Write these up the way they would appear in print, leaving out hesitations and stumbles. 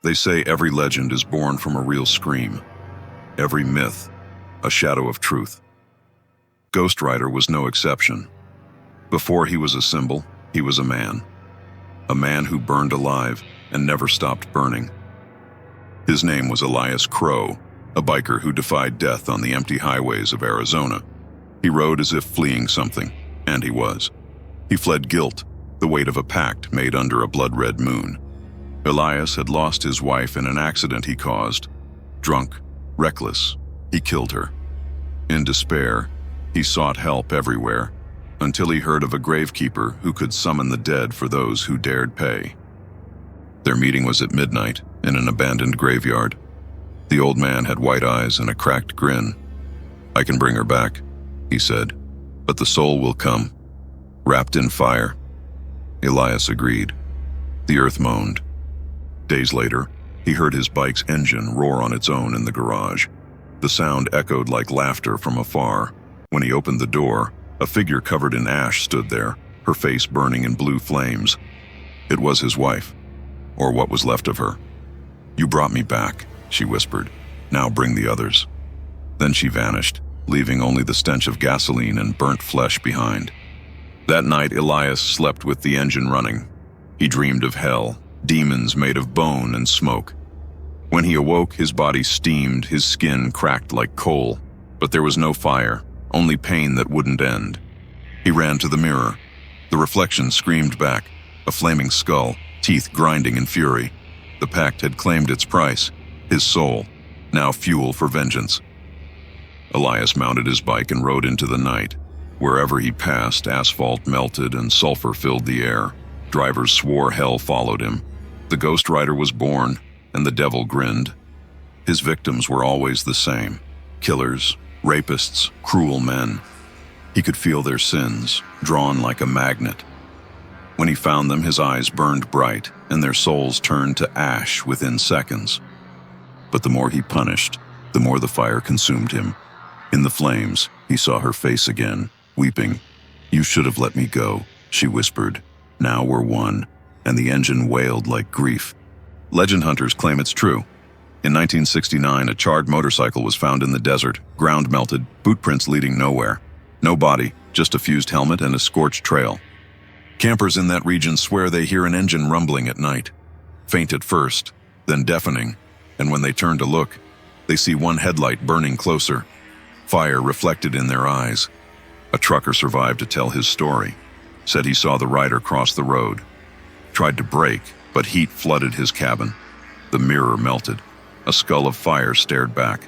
They say every legend is born from a real scream, every myth a shadow of truth. Ghost Rider was no exception. Before he was a symbol, he was a man who burned alive and never stopped burning. His name was Elias Crowe, a biker who defied death on the empty highways of Arizona. He rode as if fleeing something, and he was. He fled guilt, the weight of a pact made under a blood-red moon. Elias had lost his wife in an accident he caused. Drunk, reckless, he killed her. In despair, he sought help everywhere, until he heard of a gravekeeper who could summon the dead for those who dared pay. Their meeting was at midnight in an abandoned graveyard. The old man had white eyes and a cracked grin. "I can bring her back," he said, "but the soul will come, wrapped in fire." Elias agreed. The earth moaned. Days later, he heard his bike's engine roar on its own in the garage. The sound echoed like laughter from afar. When he opened the door, a figure covered in ash stood there, her face burning in blue flames. It was his wife, or what was left of her. "You brought me back," she whispered. "Now bring the others." Then she vanished, leaving only the stench of gasoline and burnt flesh behind. That night, Elias slept with the engine running. He dreamed of hell, demons made of bone and smoke. When he awoke, his body steamed, his skin cracked like coal, but there was no fire, only pain that wouldn't end. He ran to the mirror. The reflection screamed back, a flaming skull, teeth grinding in fury. The pact had claimed its price, his soul, now fuel for vengeance. Elias mounted his bike and rode into the night. Wherever he passed, asphalt melted and sulfur filled the air. Drivers swore hell followed him. The Ghost Rider was born, and the devil grinned. His victims were always the same: killers, rapists, cruel men. He could feel their sins, drawn like a magnet. When he found them, his eyes burned bright, and their souls turned to ash within seconds. But the more he punished, the more the fire consumed him. In the flames, he saw her face again, weeping. "You should have let me go," she whispered. "Now we're one," and the engine wailed like grief. Legend hunters claim it's true. In 1969, a charred motorcycle was found in the desert, ground melted, boot prints leading nowhere. No body, just a fused helmet and a scorched trail. Campers in that region swear they hear an engine rumbling at night. Faint at first, then deafening, and when they turn to look, they see one headlight burning closer, fire reflected in their eyes. A trucker survived to tell his story. Said he saw the rider cross the road. Tried to brake, but heat flooded his cabin. The mirror melted. A skull of fire stared back.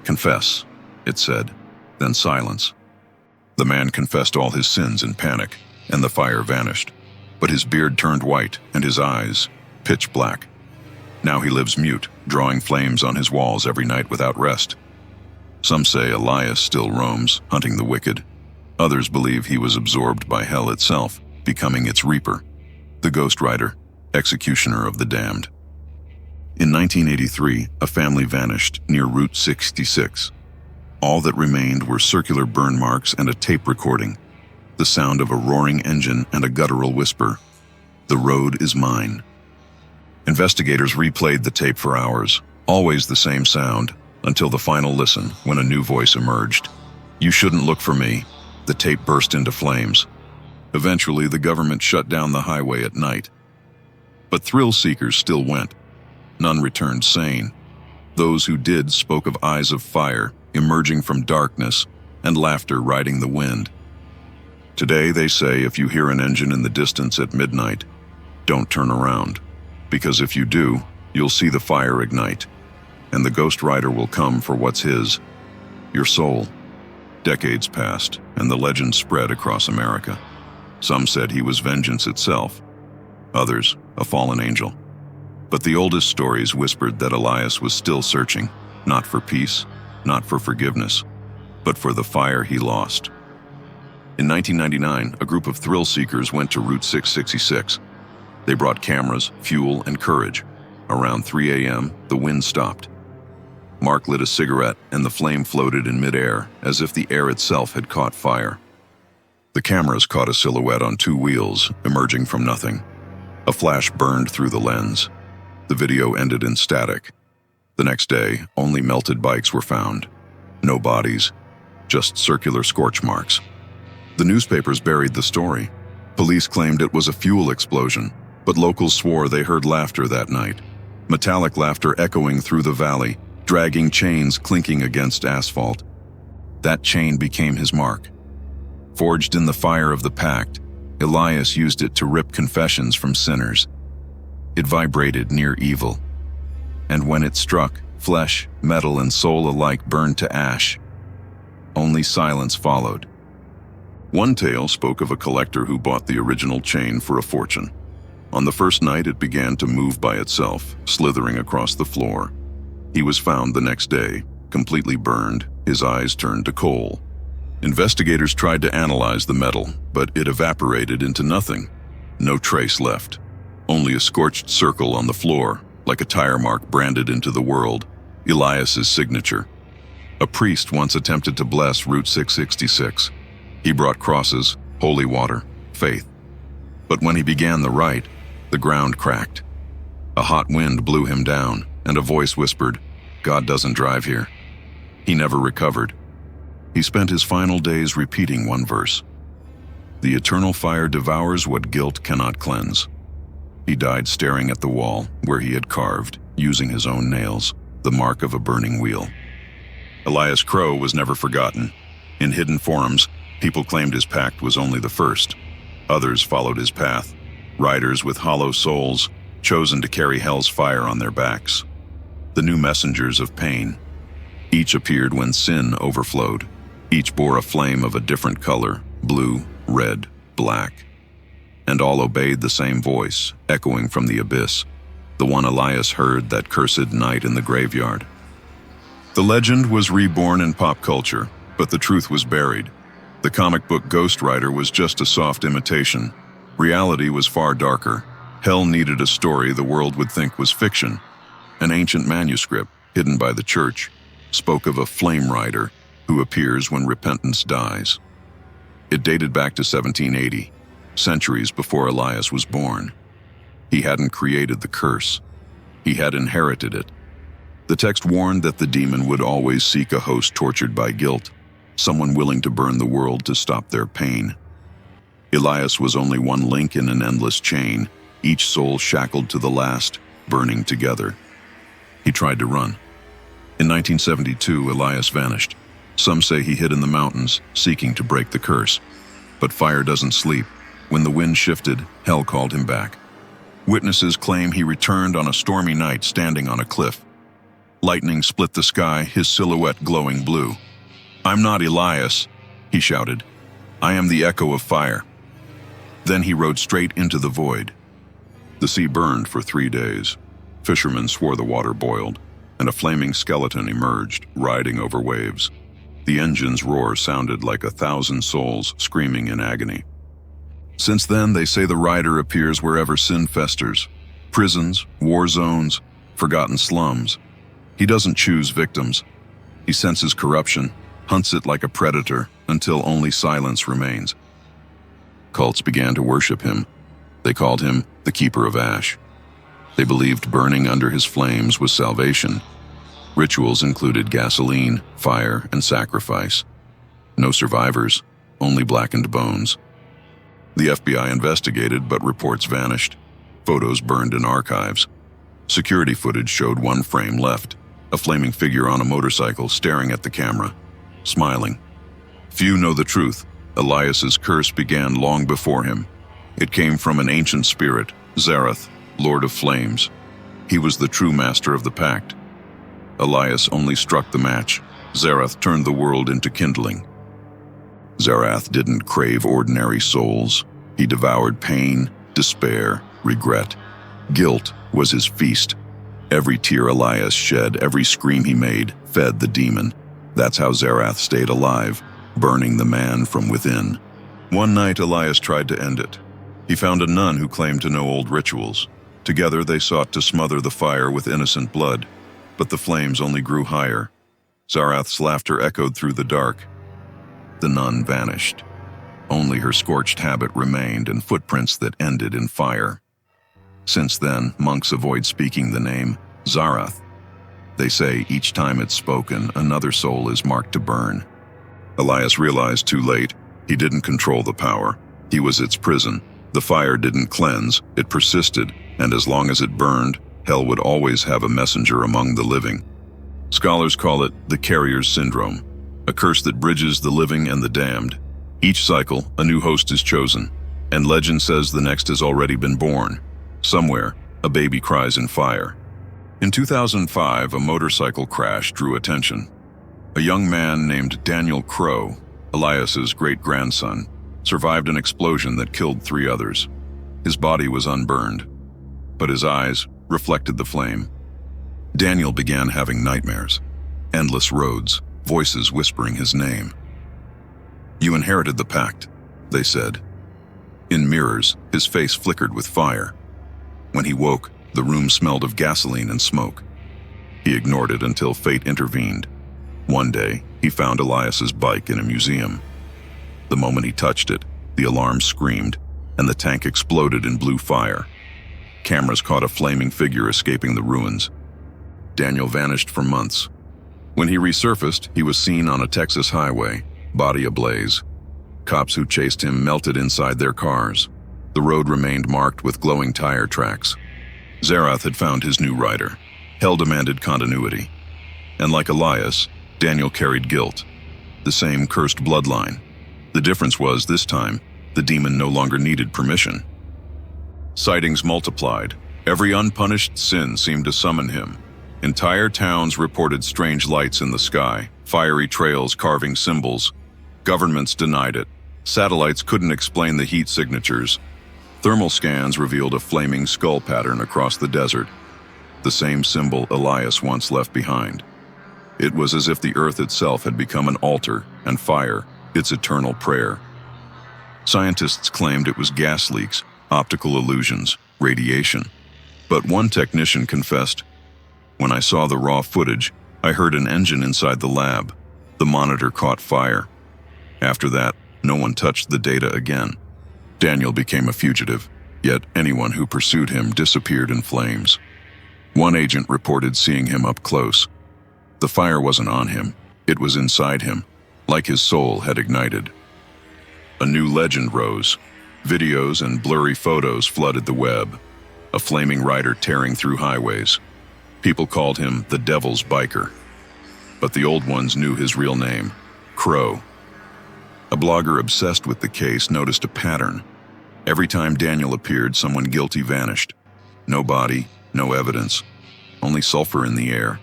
"Confess," it said, then silence. The man confessed all his sins in panic, and the fire vanished. But his beard turned white, and his eyes pitch black. Now he lives mute, drawing flames on his walls every night without rest. Some say Elias still roams, hunting the wicked. Others believe he was absorbed by hell itself, becoming its reaper. The Ghost Rider, executioner of the damned. In 1983, a family vanished near Route 66. All that remained were circular burn marks and a tape recording, the sound of a roaring engine and a guttural whisper, "The road is mine." Investigators replayed the tape for hours, always the same sound, until the final listen, when a new voice emerged. "You shouldn't look for me." The tape burst into flames. Eventually, the government shut down the highway at night. But thrill seekers still went. None returned sane. Those who did spoke of eyes of fire emerging from darkness and laughter riding the wind. Today, they say if you hear an engine in the distance at midnight, don't turn around, because if you do, you'll see the fire ignite, and the Ghost Rider will come for what's his, your soul. Decades passed, and the legend spread across America. Some said he was vengeance itself, others a fallen angel. But the oldest stories whispered that Elias was still searching, not for peace, not for forgiveness, but for the fire he lost. In 1999, a group of thrill seekers went to Route 666. They brought cameras, fuel, and courage. Around 3 a.m., the wind stopped. Mark lit a cigarette, and the flame floated in midair, as if the air itself had caught fire. The cameras caught a silhouette on two wheels, emerging from nothing. A flash burned through the lens. The video ended in static. The next day, only melted bikes were found. No bodies, just circular scorch marks. The newspapers buried the story. Police claimed it was a fuel explosion, but locals swore they heard laughter that night. Metallic laughter echoing through the valley, dragging chains clinking against asphalt. That chain became his mark. Forged in the fire of the pact, Elias used it to rip confessions from sinners. It vibrated near evil. And when it struck, flesh, metal, and soul alike burned to ash. Only silence followed. One tale spoke of a collector who bought the original chain for a fortune. On the first night, it began to move by itself, slithering across the floor. He was found the next day, completely burned, his eyes turned to coal. Investigators tried to analyze the metal, but it evaporated into nothing. No trace left. Only a scorched circle on the floor, like a tire mark branded into the world, Elias's signature. A priest once attempted to bless Route 666. He brought crosses, holy water, faith. But when he began the rite, the ground cracked. A hot wind blew him down, and a voice whispered, "God doesn't drive here." He never recovered. He spent his final days repeating one verse. The eternal fire devours what guilt cannot cleanse. He died staring at the wall where he had carved, using his own nails, the mark of a burning wheel. Elias Crowe was never forgotten. In hidden forums, people claimed his pact was only the first. Others followed his path, riders with hollow souls, chosen to carry hell's fire on their backs. The new messengers of pain. Each appeared when sin overflowed. Each bore a flame of a different color, blue, red, black. And all obeyed the same voice, echoing from the abyss, the one Elias heard that cursed night in the graveyard. The legend was reborn in pop culture, but the truth was buried. The comic book Ghost Rider was just a soft imitation. Reality was far darker. Hell needed a story the world would think was fiction. An ancient manuscript, hidden by the church, spoke of a flame rider who appears when repentance dies. It dated back to 1780, centuries before Elias was born. He hadn't created the curse. He had inherited it. The text warned that the demon would always seek a host tortured by guilt, someone willing to burn the world to stop their pain. Elias was only one link in an endless chain, each soul shackled to the last, burning together. He tried to run. In 1972, Elias vanished. Some say he hid in the mountains, seeking to break the curse. But fire doesn't sleep. When the wind shifted, hell called him back. Witnesses claim he returned on a stormy night standing on a cliff. Lightning split the sky, his silhouette glowing blue. "I'm not Elias," he shouted. "I am the echo of fire." Then he rode straight into the void. The sea burned for 3 days. Fishermen swore the water boiled, and a flaming skeleton emerged, riding over waves. The engine's roar sounded like 1,000 souls screaming in agony. Since then, they say the rider appears wherever sin festers. Prisons, war zones, forgotten slums. He doesn't choose victims. He senses corruption, hunts it like a predator, until only silence remains. Cults began to worship him. They called him the Keeper of Ash. They believed burning under his flames was salvation. Rituals included gasoline, fire, and sacrifice. No survivors, only blackened bones. The FBI investigated, but reports vanished. Photos burned in archives. Security footage showed one frame left, a flaming figure on a motorcycle staring at the camera, smiling. Few know the truth. Elias's curse began long before him. It came from an ancient spirit, Zarath, Lord of Flames. He was the true master of the pact. Elias only struck the match. Zarath turned the world into kindling. Zarath didn't crave ordinary souls. He devoured pain, despair, regret. Guilt was his feast. Every tear Elias shed, every scream he made, fed the demon. That's how Zarath stayed alive, burning the man from within. One night, Elias tried to end it. He found a nun who claimed to know old rituals. Together, they sought to smother the fire with innocent blood, but the flames only grew higher. Zarath's laughter echoed through the dark. The nun vanished. Only her scorched habit remained and footprints that ended in fire. Since then, monks avoid speaking the name Zarath. They say each time it's spoken, another soul is marked to burn. Elias realized too late he didn't control the power. He was its prison. The fire didn't cleanse, it persisted, and as long as it burned, hell would always have a messenger among the living. Scholars call it the carrier's syndrome, a curse that bridges the living and the damned. Each cycle, a new host is chosen, and legend says the next has already been born. Somewhere, a baby cries in fire. In 2005, a motorcycle crash drew attention. A young man named Daniel Crowe, Elias's great-grandson, survived an explosion that killed 3 others. His body was unburned, but his eyes reflected the flame. Daniel began having nightmares, endless roads, voices whispering his name. "You inherited the pact," they said. In mirrors, his face flickered with fire. When he woke, the room smelled of gasoline and smoke. He ignored it until fate intervened. One day, he found Elias's bike in a museum. The moment he touched it, the alarm screamed, and the tank exploded in blue fire. Cameras caught a flaming figure escaping the ruins. Daniel vanished for months. When he resurfaced, he was seen on a Texas highway, body ablaze. Cops who chased him melted inside their cars. The road remained marked with glowing tire tracks. Zarath had found his new rider. Hell demanded continuity. And like Elias, Daniel carried guilt, the same cursed bloodline. The difference was, this time, the demon no longer needed permission. Sightings multiplied. Every unpunished sin seemed to summon him. Entire towns reported strange lights in the sky, fiery trails carving symbols. Governments denied it. Satellites couldn't explain the heat signatures. Thermal scans revealed a flaming skull pattern across the desert, the same symbol Elias once left behind. It was as if the earth itself had become an altar, and fire, its eternal prayer. Scientists claimed it was gas leaks, optical illusions, radiation. But one technician confessed, "When I saw the raw footage, I heard an engine inside the lab. The monitor caught fire. After that, no one touched the data again." Daniel became a fugitive, yet anyone who pursued him disappeared in flames. One agent reported seeing him up close. The fire wasn't on him, it was inside him, like his soul had ignited. A new legend rose. Videos and blurry photos flooded the web. A flaming rider tearing through highways. People called him the Devil's Biker. But the old ones knew his real name, Crowe. A blogger obsessed with the case noticed a pattern. Every time Daniel appeared, someone guilty vanished. No body, no evidence, only sulfur in the air,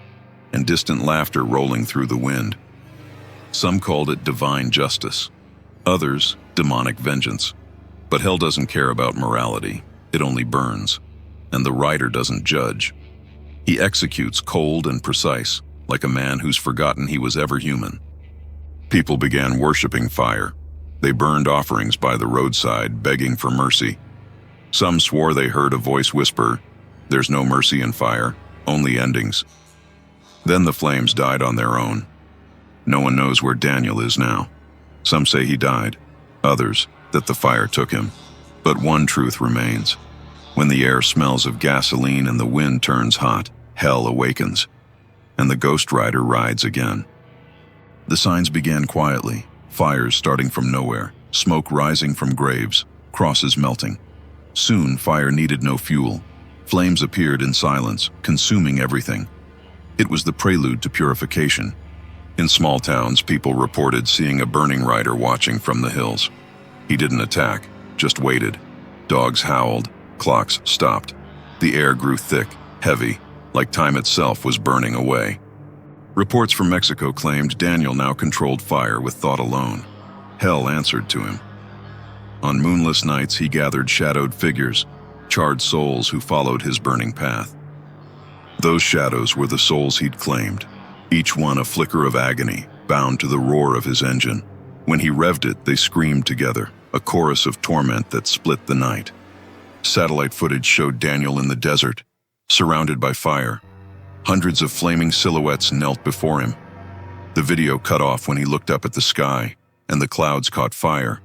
and distant laughter rolling through the wind. Some called it divine justice, others demonic vengeance. But hell doesn't care about morality, it only burns. And the rider doesn't judge. He executes cold and precise, like a man who's forgotten he was ever human. People began worshiping fire. They burned offerings by the roadside, begging for mercy. Some swore they heard a voice whisper, "There's no mercy in fire, only endings." Then the flames died on their own. No one knows where Daniel is now. Some say he died, others that the fire took him. But one truth remains. When the air smells of gasoline and the wind turns hot, hell awakens, and the ghost rider rides again. The signs began quietly, fires starting from nowhere, smoke rising from graves, crosses melting. Soon, fire needed no fuel. Flames appeared in silence, consuming everything. It was the prelude to purification. In small towns, people reported seeing a burning rider watching from the hills. He didn't attack, just waited. Dogs howled, clocks stopped. The air grew thick, heavy, like time itself was burning away. Reports from Mexico claimed Daniel now controlled fire with thought alone. Hell answered to him. On moonless nights, he gathered shadowed figures, charred souls who followed his burning path. Those shadows were the souls he'd claimed, each one a flicker of agony, bound to the roar of his engine. When he revved it, they screamed together, a chorus of torment that split the night. Satellite footage showed Daniel in the desert, surrounded by fire. Hundreds of flaming silhouettes knelt before him. The video cut off when he looked up at the sky, and the clouds caught fire.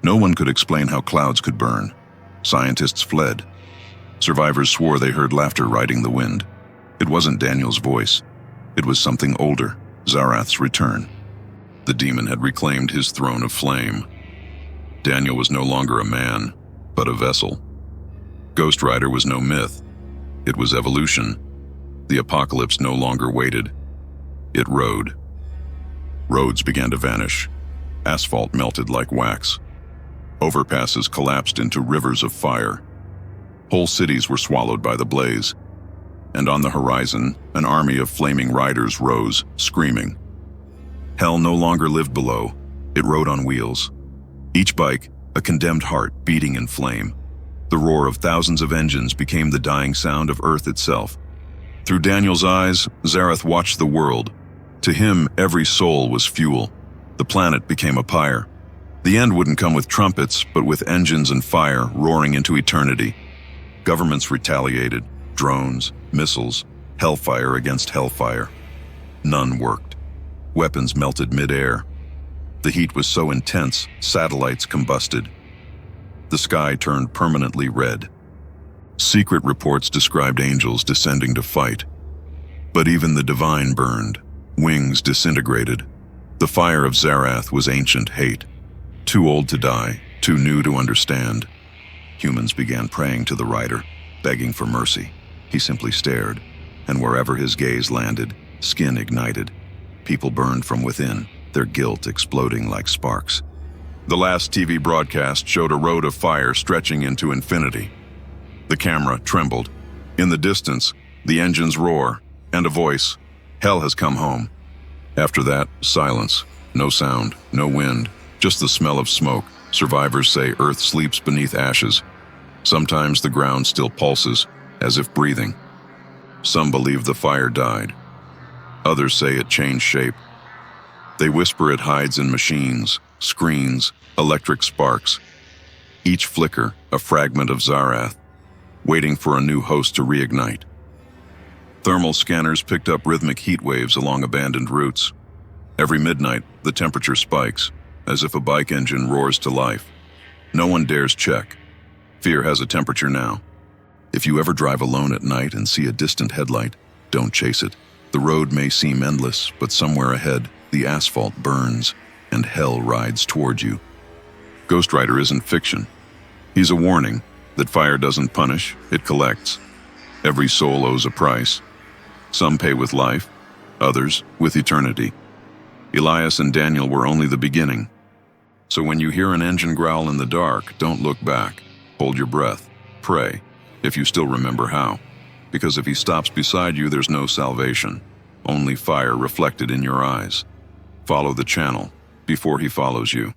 No one could explain how clouds could burn. Scientists fled. Survivors swore they heard laughter riding the wind. It wasn't Daniel's voice. It was something older, Zarath's return. The demon had reclaimed his throne of flame. Daniel was no longer a man, but a vessel. Ghost Rider was no myth. It was evolution. The apocalypse no longer waited. It rode. Roads began to vanish. Asphalt melted like wax. Overpasses collapsed into rivers of fire. Whole cities were swallowed by the blaze. And on the horizon, an army of flaming riders rose, screaming. Hell no longer lived below. It rode on wheels. Each bike, a condemned heart beating in flame. The roar of thousands of engines became the dying sound of Earth itself. Through Daniel's eyes, Zarath watched the world. To him, every soul was fuel. The planet became a pyre. The end wouldn't come with trumpets, but with engines and fire roaring into eternity. Governments retaliated. Drones, missiles, hellfire against hellfire. None worked. Weapons melted mid-air. The heat was so intense, satellites combusted. The sky turned permanently red. Secret reports described angels descending to fight. But even the divine burned. Wings disintegrated. The fire of Zarath was ancient hate. Too old to die, too new to understand. Humans began praying to the rider, begging for mercy. He simply stared, and wherever his gaze landed, skin ignited. People burned from within, their guilt exploding like sparks. The last TV broadcast showed a road of fire stretching into infinity. The camera trembled. In the distance, the engines roar, and a voice, "Hell has come home." After that, silence. No sound, no wind, just the smell of smoke. Survivors say Earth sleeps beneath ashes. Sometimes the ground still pulses, as if breathing. Some believe the fire died. Others say it changed shape. They whisper it hides in machines, screens, electric sparks. Each flicker, a fragment of Zarath, waiting for a new host to reignite. Thermal scanners picked up rhythmic heat waves along abandoned routes. Every midnight, the temperature spikes, as if a bike engine roars to life. No one dares check. Fear has a temperature now. If you ever drive alone at night and see a distant headlight, don't chase it. The road may seem endless, but somewhere ahead, the asphalt burns, and hell rides toward you. Ghost Rider isn't fiction. He's a warning that fire doesn't punish, it collects. Every soul owes a price. Some pay with life, others with eternity. Elias and Daniel were only the beginning. So when you hear an engine growl in the dark, don't look back. Hold your breath. Pray, if you still remember how. Because if he stops beside you, there's no salvation. Only fire reflected in your eyes. Follow the channel before he follows you.